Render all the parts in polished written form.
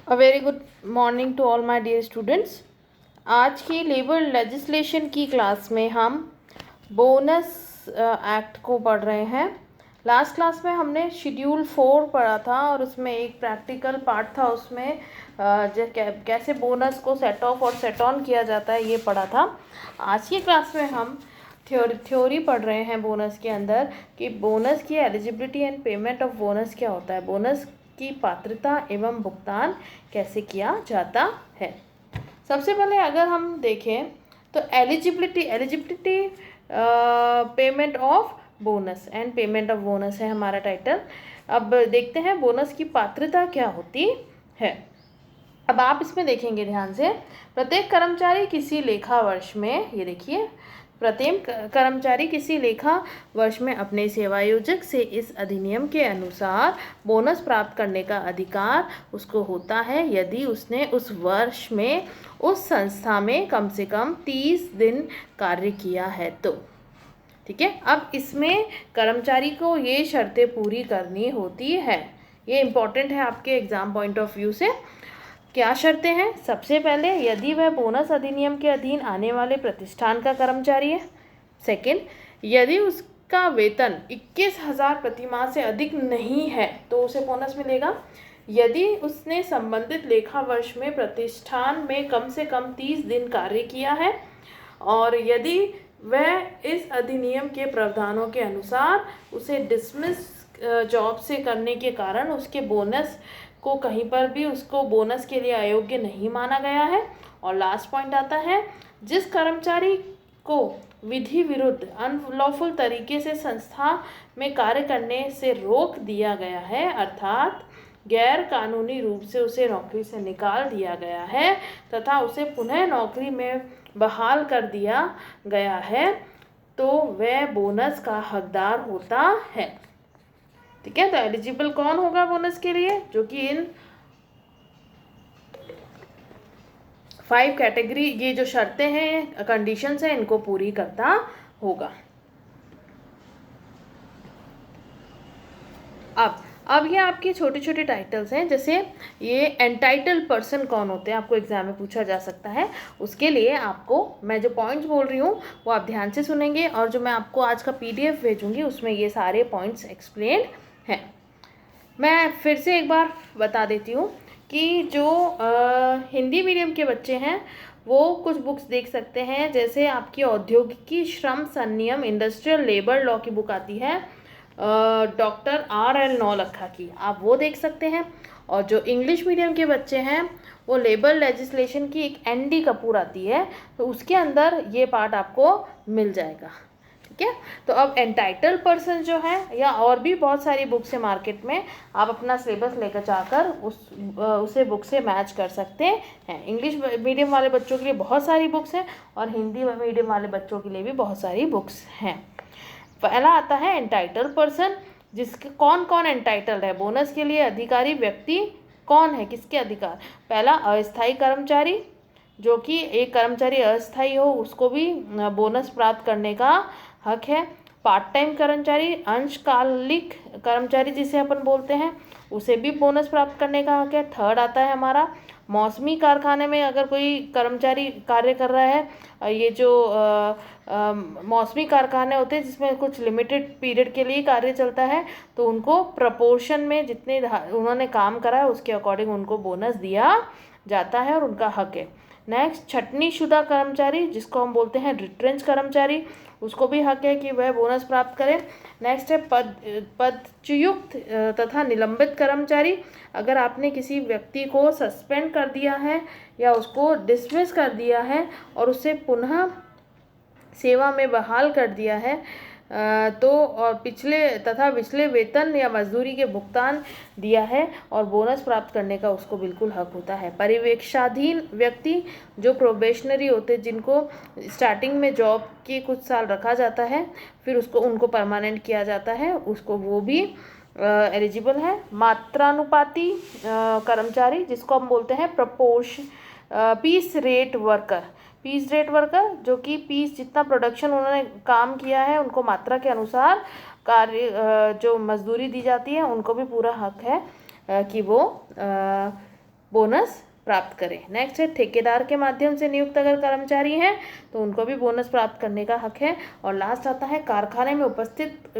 A very good morning to all my dear students. आज की labour legislation की class में हम बोनस एक्ट को पढ़ रहे हैं। लास्ट क्लास में हमने शेड्यूल 4 पढ़ा था और उसमें एक प्रैक्टिकल पार्ट था, उसमें कैसे बोनस को सेट ऑफ और सेट ऑन किया जाता है ये पढ़ा था। आज की क्लास में हम थ्योरी पढ़ रहे हैं बोनस के अंदर कि बोनस की eligibility and payment of bonus क्या होता है, बोनस की पात्रता एवं भुगतान कैसे किया जाता है। सबसे पहले अगर हम देखें तो eligibility payment of bonus and payment of bonus है हमारा टाइटल। अब देखते हैं बोनस की पात्रता क्या होती है। अब आप इसमें देखेंगे ध्यान से, प्रत्येक कर्मचारी किसी लेखा वर्ष में, ये देखिए, प्रत्येक कर्मचारी किसी लेखा वर्ष में अपने सेवायोजक से इस अधिनियम के अनुसार बोनस प्राप्त करने का अधिकार उसको होता है यदि उसने उस वर्ष में उस संस्था में कम से कम 30 दिन कार्य किया है तो। ठीक है, अब इसमें कर्मचारी को ये शर्तें पूरी करनी होती है। ये इम्पॉर्टेंट है आपके एग्ज़ाम पॉइंट ऑफ व्यू से। क्या शर्तें हैं? सबसे पहले, यदि वह बोनस अधिनियम के अधीन आने वाले प्रतिष्ठान का कर्मचारी है। सेकंड, यदि उसका वेतन 21,000 प्रतिमाह से अधिक नहीं है तो उसे बोनस मिलेगा। यदि उसने संबंधित लेखा वर्ष में प्रतिष्ठान में कम से कम 30 दिन कार्य किया है और यदि वह इस अधिनियम के प्रावधानों के अनुसार उसे डिसमिस जॉब से करने के कारण उसके बोनस को कहीं पर भी उसको बोनस के लिए अयोग्य नहीं माना गया है। और लास्ट पॉइंट आता है, जिस कर्मचारी को विधि विरुद्ध अनलॉफुल तरीके से संस्था में कार्य करने से रोक दिया गया है, अर्थात गैर कानूनी रूप से उसे नौकरी से निकाल दिया गया है तथा उसे पुनः नौकरी में बहाल कर दिया गया है, तो वह बोनस का हकदार होता है। ठीक है, तो एलिजिबल कौन होगा बोनस के लिए? जो कि इन 5 कैटेगरी, ये जो शर्तें हैं, कंडीशंस हैं, इनको पूरी करता होगा। अब ये आपके छोटे छोटे टाइटल्स हैं, जैसे ये एंटाइटल्ड पर्सन कौन होते हैं, आपको एग्जाम में पूछा जा सकता है। उसके लिए आपको मैं जो पॉइंट्स बोल रही हूँ वो आप ध्यान से सुनेंगे और जो मैं आपको आज का PDF भेजूंगी उसमें ये सारे पॉइंट्स एक्सप्लेन हैं। मैं फिर से एक बार बता देती हूँ कि जो हिंदी मीडियम के बच्चे हैं वो कुछ बुक्स देख सकते हैं, जैसे आपकी औद्योगिकी श्रम संनियम इंडस्ट्रियल लेबर लॉ की बुक आती है डॉक्टर RL नौलखा की, आप वो देख सकते हैं। और जो इंग्लिश मीडियम के बच्चे हैं वो लेबर लेजिस्लेशन की एक ND कपूर आती है, तो उसके अंदर ये पार्ट आपको मिल जाएगा। ठीक है, तो अब एंटाइटल्ड पर्सन जो है, या और भी बहुत सारी बुक्स है मार्केट में, आप अपना सिलेबस लेकर जाकर उसे बुक से मैच कर सकते हैं। इंग्लिश मीडियम वाले बच्चों के लिए बहुत सारी बुक्स हैं और हिंदी मीडियम वाले बच्चों के लिए भी बहुत सारी बुक्स हैं। पहला आता है एंटाइटल्ड पर्सन, जिसके कौन कौन एंटाइटल्ड है बोनस के लिए। अधिकारी व्यक्ति कौन है, किसके अधिकार? पहला, अस्थायी कर्मचारी, जो कि एक कर्मचारी अस्थायी हो उसको भी बोनस प्राप्त करने का हक है। पार्ट टाइम कर्मचारी, अंशकालिक कर्मचारी जिसे अपन बोलते हैं, उसे भी बोनस प्राप्त करने का हक है। थर्ड आता है हमारा मौसमी कारखाने में अगर कोई कर्मचारी कार्य कर रहा है, ये जो मौसमी कारखाने होते हैं जिसमें कुछ लिमिटेड पीरियड के लिए कार्य चलता है, तो उनको प्रपोर्शन में जितने उन्होंने काम करा है उसके अकॉर्डिंग उनको बोनस दिया जाता है और उनका हक है। नेक्स्ट, छटनी शुदा कर्मचारी, जिसको हम बोलते हैं रिट्रेंच कर्मचारी, उसको भी हक है कि वह बोनस प्राप्त करें। नेक्स्ट है पदच्युत तथा निलंबित कर्मचारी, अगर आपने किसी व्यक्ति को सस्पेंड कर दिया है या उसको डिसमिस कर दिया है और उसे पुनः सेवा में बहाल कर दिया है तो और पिछले वेतन या मजदूरी के भुगतान दिया है और बोनस प्राप्त करने का उसको बिल्कुल हक होता है। परिवेक्षाधीन व्यक्ति, जो प्रोबेशनरी होते हैं, जिनको स्टार्टिंग में जॉब के कुछ साल रखा जाता है फिर उनको परमानेंट किया जाता है, उसको वो भी एलिजिबल है। मात्रानुपाती कर्मचारी, जिसको हम बोलते हैं पीस रेट वर्कर, जो कि पीस जितना प्रोडक्शन उन्होंने काम किया है उनको मात्रा के अनुसार कार्य जो मजदूरी दी जाती है उनको भी पूरा हक है कि वो बोनस प्राप्त करें। नेक्स्ट है ठेकेदार के माध्यम से नियुक्त अगर कर्मचारी हैं तो उनको भी बोनस प्राप्त करने का हक है। और लास्ट आता है कारखाने में उपस्थित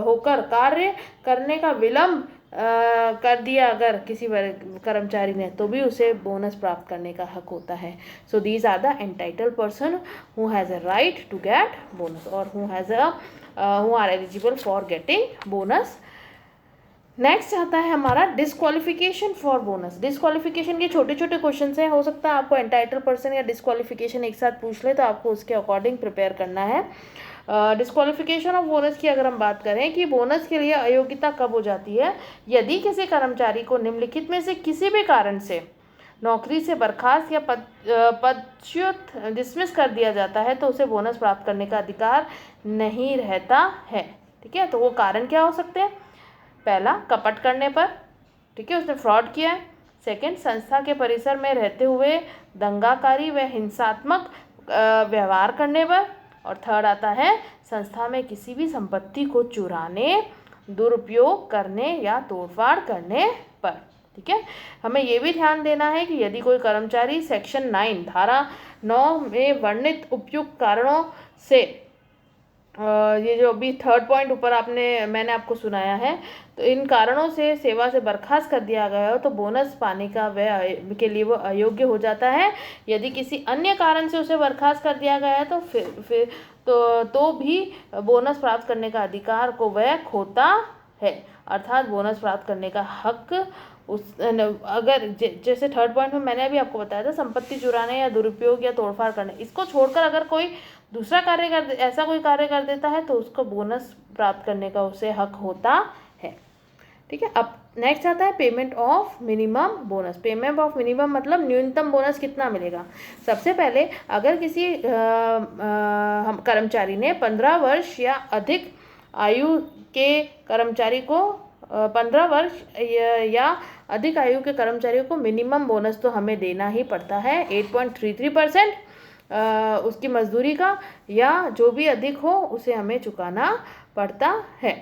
होकर कार्य करने का विलंब कर दिया अगर किसी कर्मचारी ने, तो भी उसे बोनस प्राप्त करने का हक होता है। So these are the entitled person who has a right to get bonus और who are eligible for getting bonus. Next आता है हमारा डिस्क्वालिफिकेशन फॉर बोनस। डिस्क्वालिफिकेशन के छोटे छोटे क्वेश्चन हैं, हो सकता है आपको एंटाइटल पर्सन या डिस्क्वालिफिकेशन एक साथ पूछ ले, तो आपको उसके अकॉर्डिंग प्रिपेयर करना है। डिस्क्वालिफिकेशन ऑफ बोनस की अगर हम बात करें कि बोनस के लिए अयोग्यता कब हो जाती है, यदि किसी कर्मचारी को निम्नलिखित में से किसी भी कारण से नौकरी से बर्खास्त या पदच्युत डिसमिस कर दिया जाता है तो उसे बोनस प्राप्त करने का अधिकार नहीं रहता है। ठीक है, तो वो कारण क्या हो सकते हैं? पहला, कपट करने पर, ठीक है, उसने फ्रॉड किया है। सेकंड, संस्था के परिसर में रहते हुए दंगाकारी व हिंसात्मक व्यवहार करने पर। और थर्ड आता है संस्था में किसी भी संपत्ति को चुराने, दुरुपयोग करने या तोड़फाड़ करने पर। ठीक है, हमें ये भी ध्यान देना है कि यदि कोई कर्मचारी सेक्शन 9 धारा 9 में वर्णित उपयुक्त कारणों से ये जो अभी थर्ड पॉइंट ऊपर मैंने आपको सुनाया है, तो इन कारणों से सेवा से बर्खास्त कर दिया गया हो तो बोनस पाने का वह के लिए वो अयोग्य हो जाता है। यदि किसी अन्य कारण से उसे बर्खास्त कर दिया गया है तो फिर तो भी बोनस प्राप्त करने का अधिकार को वह खोता है। अर्थात बोनस प्राप्त करने का हक अगर जैसे थर्ड पॉइंट में मैंने अभी आपको बताया था, संपत्ति चुराने या दुरुपयोग या तोड़फाड़ करने, इसको छोड़कर अगर कोई दूसरा ऐसा कोई कार्य कर देता है तो उसको बोनस प्राप्त करने का उसे हक होता है। ठीक है, अब नेक्स्ट आता है payment of minimum bonus. Payment of minimum मतलब न्यूनतम बोनस कितना मिलेगा। सबसे पहले अगर किसी कर्मचारी ने 15 वर्ष या अधिक आयु के कर्मचारी को 15 वर्ष या अधिक आयु के कर्मचारियों को मिनिमम बोनस तो हमें देना ही पड़ता है 8.33% उसकी मजदूरी का, या जो भी अधिक हो उसे हमें चुकाना पड़ता है।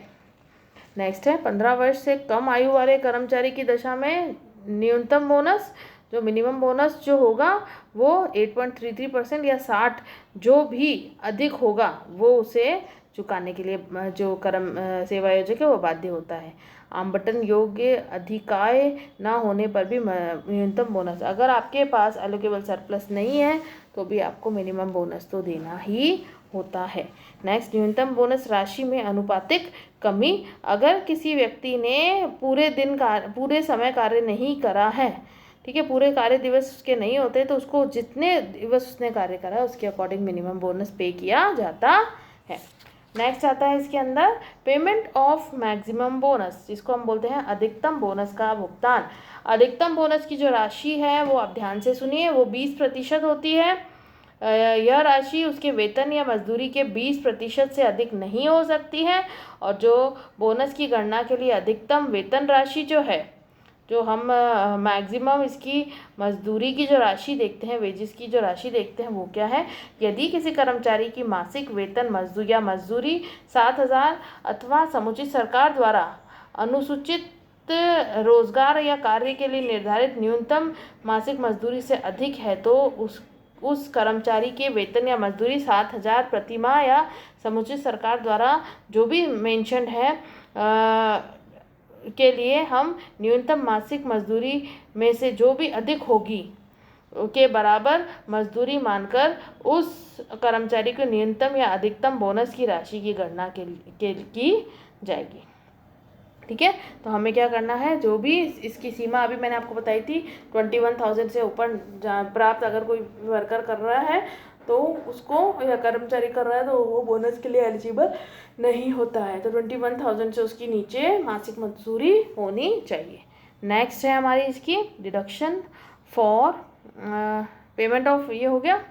नेक्स्ट है 15 वर्ष से कम आयु वाले कर्मचारी की दशा में न्यूनतम बोनस, जो मिनिमम बोनस जो होगा वो 8.33% या 60 जो भी अधिक होगा वो उसे चुकाने के लिए जो सेवा आयोजक है वो बाध्य होता है। आवंटन योग्य अधिकाय ना होने पर भी न्यूनतम बोनस, अगर आपके पास एलोकेबल सरप्लस नहीं है तो भी आपको मिनिमम बोनस तो देना ही होता है। नेक्स्ट, न्यूनतम बोनस राशि में अनुपातिक कमी। अगर किसी व्यक्ति ने पूरे समय कार्य नहीं करा है, ठीक है, पूरे कार्य दिवस उसके नहीं होते, तो उसको जितने दिवस उसने कार्य करा है उसके अकॉर्डिंग मिनिमम बोनस पे किया जाता है। नेक्स्ट आता है इसके अंदर पेमेंट ऑफ मैक्सिमम बोनस, जिसको हम बोलते हैं अधिकतम बोनस का भुगतान। अधिकतम बोनस की जो राशि है वो आप ध्यान से सुनिए, वो 20% होती है। यह राशि उसके वेतन या मजदूरी के 20% से अधिक नहीं हो सकती है। और जो बोनस की गणना के लिए अधिकतम वेतन राशि जो है, जो हम मैक्सिमम इसकी मजदूरी की जो राशि देखते हैं, वेजेस की जो राशि देखते हैं, वो क्या है, यदि किसी कर्मचारी की मासिक वेतन मजदूरी 7,000 अथवा समुचित सरकार द्वारा अनुसूचित रोजगार या कार्य के लिए निर्धारित न्यूनतम मासिक मजदूरी से अधिक है तो उस कर्मचारी के वेतन या मजदूरी 7,000 प्रतिमाह या समुचित सरकार द्वारा जो भी मेंशन्ड है के लिए हम न्यूनतम मासिक मजदूरी में से जो भी अधिक होगी के बराबर मजदूरी मानकर उस कर्मचारी को न्यूनतम या अधिकतम बोनस की राशि की गणना की जाएगी। ठीक है, तो हमें क्या करना है, जो भी इसकी सीमा अभी मैंने आपको बताई थी 21,000 से ऊपर प्राप्त अगर कोई वर्कर कर रहा है तो उसको, या कर्मचारी कर रहा है तो वो बोनस के लिए एलिजिबल नहीं होता है। तो 21,000 से उसकी नीचे मासिक मजदूरी होनी चाहिए। नेक्स्ट है हमारी इसकी डिडक्शन फॉर पेमेंट ऑफ, ये हो गया।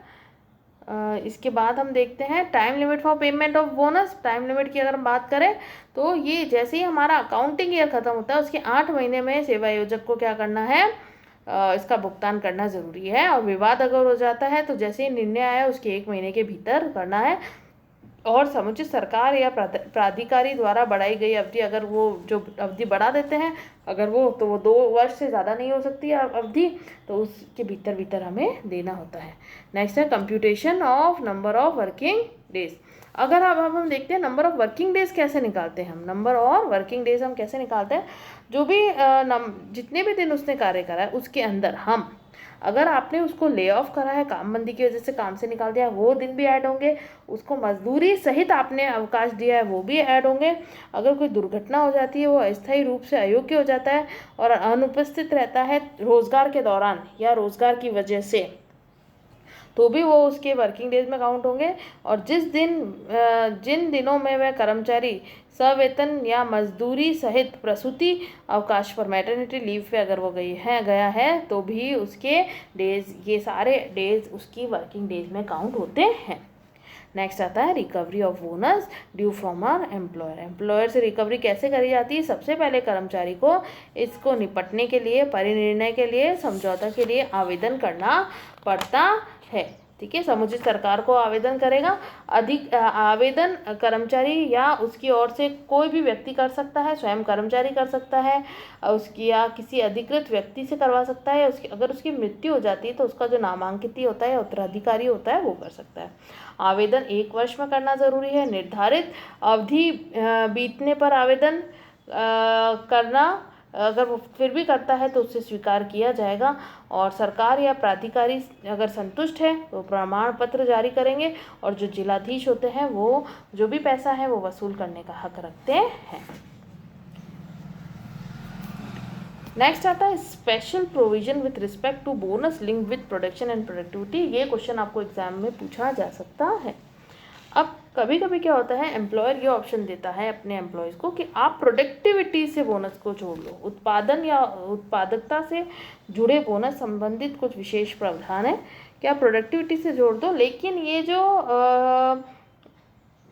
इसके बाद हम देखते हैं time limit for payment of bonus. Time limit की अगर हम बात करें तो ये जैसे ही हमारा अकाउंटिंग ईयर खत्म होता है उसके 8 महीने में सेवा आयोजक को क्या करना है, इसका भुगतान करना ज़रूरी है। और विवाद अगर हो जाता है तो जैसे ही निर्णय आया उसके 1 महीने के भीतर करना है। और समुचित सरकार या प्राधिकारी द्वारा बढ़ाई गई अवधि, अगर वो जो अवधि बढ़ा देते हैं, अगर वो तो वो 2 वर्ष से ज़्यादा नहीं हो सकती है अवधि, तो उसके भीतर भीतर हमें देना होता है। नेक्स्ट है computation of number of working days. अगर अब हम देखते हैं नंबर ऑफ वर्किंग डेज कैसे निकालते हैं हम। नंबर ऑफ वर्किंग डेज हम कैसे निकालते हैं, जो भी जितने भी दिन उसने कार्य करा है उसके अंदर हम, अगर आपने उसको ले ऑफ करा है, काम बंदी की वजह से काम से निकाल दिया, वो दिन भी ऐड होंगे। उसको मजदूरी सहित आपने अवकाश दिया है, वो भी ऐड होंगे। अगर कोई दुर्घटना हो जाती है, वो अस्थायी रूप से अयोग्य हो जाता है और अनुपस्थित रहता है रोजगार के दौरान या रोजगार की वजह से, तो भी वो उसके वर्किंग डेज में काउंट होंगे। और जिन दिनों में वह कर्मचारी सवेतन या मजदूरी सहित प्रसूति अवकाश पर, मैटरनिटी लीव पे अगर वो गया है, तो भी उसके डेज, ये सारे डेज उसकी वर्किंग डेज में काउंट होते हैं। नेक्स्ट आता है recovery of bonus due from or employer. Employer से रिकवरी कैसे करी जाती है। सबसे पहले कर्मचारी को इसको निपटने के लिए, परिनिर्णय के लिए, समझौता के लिए आवेदन करना पड़ता है। ठीक है, समुचित सरकार को आवेदन करेगा। आवेदन कर्मचारी या उसकी ओर से कोई भी व्यक्ति कर सकता है, स्वयं कर्मचारी कर सकता है, उसकी या किसी अधिकृत व्यक्ति से करवा सकता है। अगर उसकी मृत्यु हो जाती है तो उसका जो नामांकित होता है, उत्तराधिकारी होता है, वो कर सकता है। आवेदन 1 वर्ष में करना जरूरी है। निर्धारित अवधि बीतने पर आवेदन करना, अगर वो फिर भी करता है तो उससे स्वीकार किया जाएगा। और सरकार या प्राधिकारी अगर संतुष्ट है तो प्रमाण पत्र जारी करेंगे, और जो जिलाधीश होते हैं वो जो भी पैसा है वो वसूल करने का हक रखते हैं। नेक्स्ट आता है special provision with respect to bonus link with production and productivity. ये क्वेश्चन आपको एग्जाम में पूछा जा सकता है। अब कभी कभी क्या होता है, एम्प्लॉयर ये ऑप्शन देता है अपने एम्प्लॉयज़ को कि आप प्रोडक्टिविटी से बोनस को जोड़ लो। उत्पादन या उत्पादकता से जुड़े बोनस संबंधित कुछ विशेष प्रावधान है कि आप प्रोडक्टिविटी से जोड़ दो, लेकिन ये जो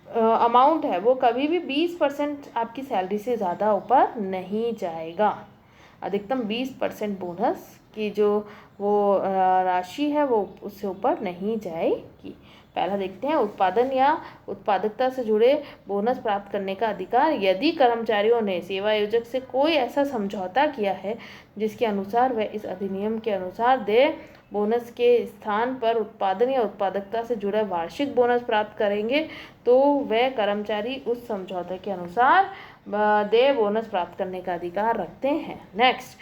अमाउंट है वो कभी भी 20% आपकी सैलरी से ज़्यादा ऊपर नहीं जाएगा। अधिकतम 20% बोनस की जो वो राशि है वो उससे ऊपर नहीं जाएगी। पहला देखते हैं, उत्पादन या उत्पादकता से जुड़े बोनस प्राप्त करने का अधिकार। यदि कर्मचारियों ने सेवा आयोजक से कोई ऐसा समझौता किया है जिसके अनुसार वह इस अधिनियम के अनुसार देय बोनस के स्थान पर उत्पादन या उत्पादकता से जुड़ा वार्षिक बोनस प्राप्त करेंगे, तो वह कर्मचारी उस समझौते के अनुसार देय बोनस प्राप्त करने का अधिकार रखते हैं। नेक्स्ट,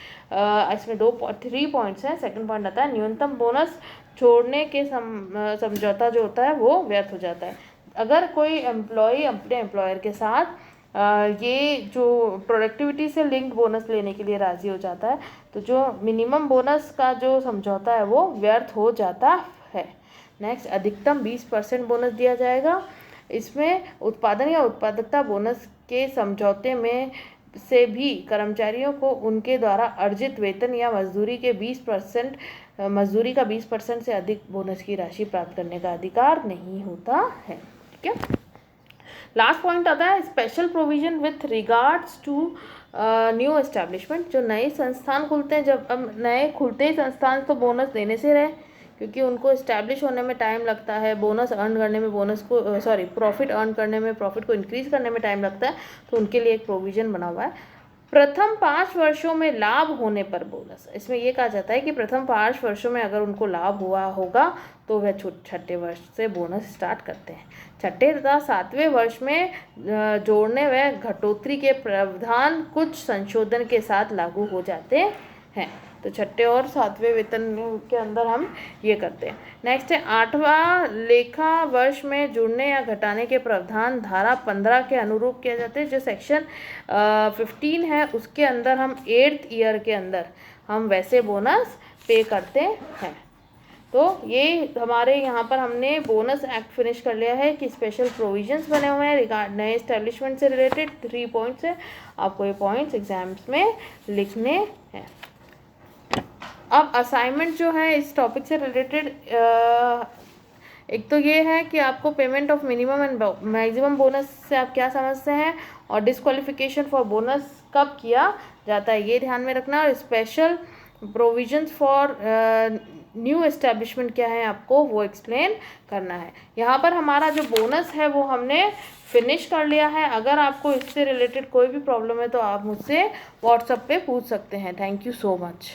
इसमें 3 पॉइंट्स हैं। सेकंड पॉइंट आता है न्यूनतम बोनस छोड़ने के समझौता जो होता है वो व्यर्थ हो जाता है। अगर कोई एम्प्लॉय अपने एम्प्लॉयर के साथ ये जो प्रोडक्टिविटी से लिंक्ड बोनस लेने के लिए राज़ी हो जाता है, तो जो मिनिमम बोनस का जो समझौता है वो व्यर्थ हो जाता है। नेक्स्ट, अधिकतम 20% बोनस दिया जाएगा। इसमें उत्पादन या उत्पादकता बोनस के समझौते में से भी कर्मचारियों को उनके द्वारा अर्जित वेतन या मजदूरी का 20% से अधिक बोनस की राशि प्राप्त करने का अधिकार नहीं होता है। ठीक है, लास्ट पॉइंट आता है special provision with regards to new establishment. जो नए संस्थान खुलते हैं, जब अब नए खुलते ही संस्थान तो बोनस देने से रहे, क्योंकि उनको इस्टेब्लिश होने में टाइम लगता है, बोनस अर्न करने में प्रॉफिट अर्न करने में, प्रॉफिट को इंक्रीज़ करने में टाइम लगता है, तो उनके लिए एक प्रोविज़न बना हुआ है। प्रथम 5 वर्षों में लाभ होने पर बोनस। इसमें यह कहा जाता है कि प्रथम 5 वर्षों में अगर उनको लाभ हुआ होगा तो वह छठे वर्ष से बोनस स्टार्ट करते हैं। छठे तथा 7वें वर्ष में जोड़ने व घटोतरी के प्रावधान कुछ संशोधन के साथ लागू हो जाते हैं। तो छठे और 7वें वेतन के अंदर हम ये करते हैं। नेक्स्ट है 8वां लेखा वर्ष में जुड़ने या घटाने के प्रावधान धारा 15 के अनुरूप किया जाते हैं। जो सेक्शन 15 है उसके अंदर हम 8th ईयर के अंदर हम वैसे बोनस पे करते हैं। तो ये हमारे यहाँ पर हमने बोनस एक्ट फिनिश कर लिया है कि स्पेशल प्रोविजंस बने हुए हैं रिगार्ड नए एस्टेब्लिशमेंट से रिलेटेड 3 पॉइंट्स है। आपको ये पॉइंट्स एग्जाम्स में लिखने हैं। अब असाइनमेंट जो है इस टॉपिक से रिलेटेड एक तो ये है कि आपको payment of minimum and maximum bonus से आप क्या समझते हैं, और डिस्क्वालिफिकेशन फॉर बोनस कब किया जाता है ये ध्यान में रखना, और special provisions for new establishment क्या है आपको वो एक्सप्लेन करना है। यहाँ पर हमारा जो बोनस है वो हमने फिनिश कर लिया है। अगर आपको इससे रिलेटेड कोई भी प्रॉब्लम है तो आप मुझसे व्हाट्सएप पे पूछ सकते हैं। Thank you so much.